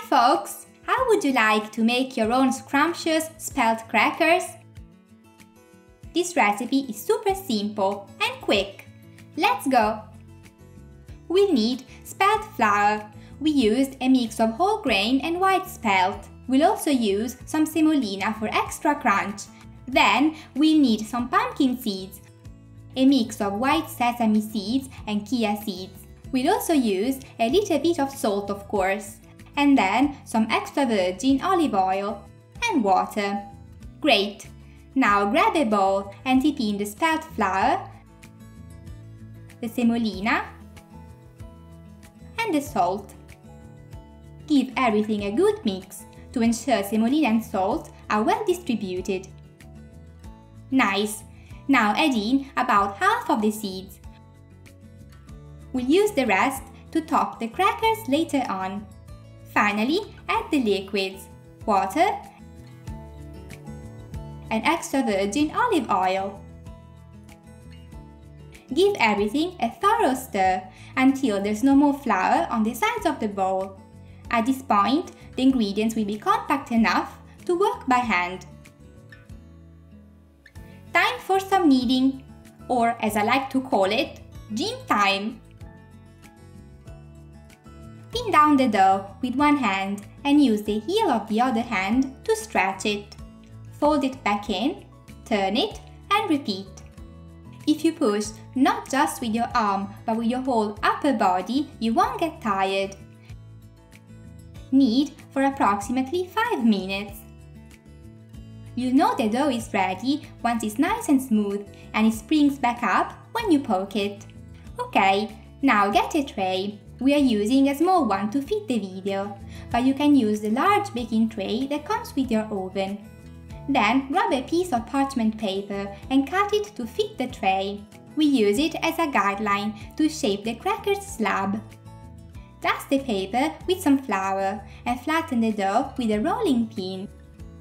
Hi folks! How would you like to make your own scrumptious spelt crackers? This recipe is super simple and quick. Let's go! We'll need spelt flour. We used a mix of whole grain and white spelt. We'll also use some semolina for extra crunch. Then we'll need some pumpkin seeds, a mix of white sesame seeds and chia seeds. We'll also use a little bit of salt, of course, and then some extra virgin olive oil and water. Great! Now grab a bowl and dip in the spelt flour, the semolina and the salt. Give everything a good mix to ensure semolina and salt are well distributed. Nice! Now add in about half of the seeds. We'll use the rest to top the crackers later on. Finally, add the liquids, water and extra virgin olive oil. Give everything a thorough stir until there's no more flour on the sides of the bowl. At this point, the ingredients will be compact enough to work by hand. Time for some kneading, or as I like to call it, gym time. Pin down the dough with one hand and use the heel of the other hand to stretch it. Fold it back in, turn it and repeat. If you push not just with your arm but with your whole upper body, you won't get tired. Knead for approximately 5 minutes. You'll know the dough is ready once it's nice and smooth and it springs back up when you poke it. Okay, now get a tray. We are using a small one to fit the video, but you can use the large baking tray that comes with your oven. Then grab a piece of parchment paper and cut it to fit the tray. We use it as a guideline to shape the crackers slab. Dust the paper with some flour and flatten the dough with a rolling pin.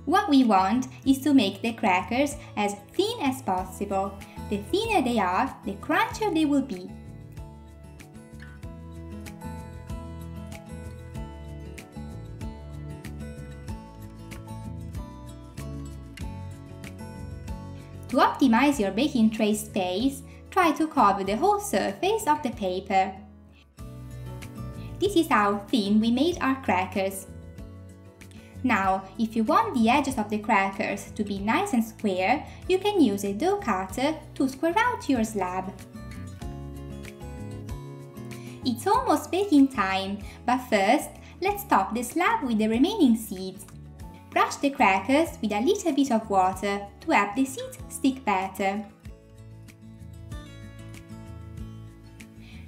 What we want is to make the crackers as thin as possible. The thinner they are, the crunchier they will be. To optimize your baking tray space, try to cover the whole surface of the paper. This is how thin we made our crackers. Now, if you want the edges of the crackers to be nice and square, you can use a dough cutter to square out your slab. It's almost baking time, but first, let's top the slab with the remaining seeds. Brush the crackers with a little bit of water to help the seeds stick better.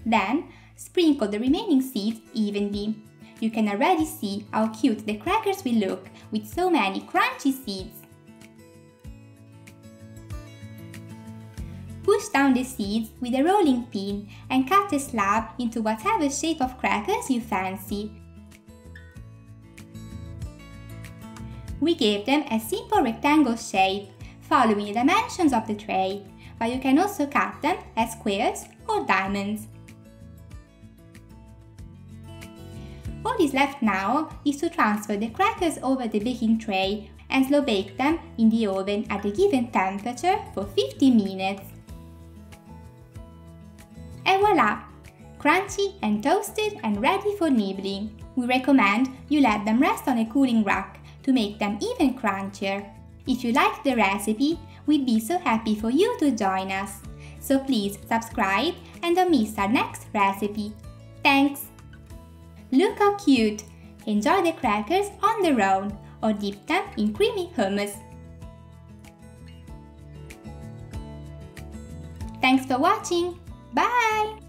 Then, sprinkle the remaining seeds evenly. You can already see how cute the crackers will look with so many crunchy seeds. Push down the seeds with a rolling pin and cut the slab into whatever shape of crackers you fancy. We gave them a simple rectangle shape, following the dimensions of the tray, but you can also cut them as squares or diamonds. What is left now is to transfer the crackers over the baking tray and slow bake them in the oven at the given temperature for 50 minutes. Et voila! Crunchy and toasted and ready for nibbling. We recommend you let them rest on a cooling rack to make them even crunchier. If you like the recipe, we'd be so happy for you to join us. So please subscribe and don't miss our next recipe. Thanks! Look how cute! Enjoy the crackers on their own or dip them in creamy hummus. Thanks for watching! Bye!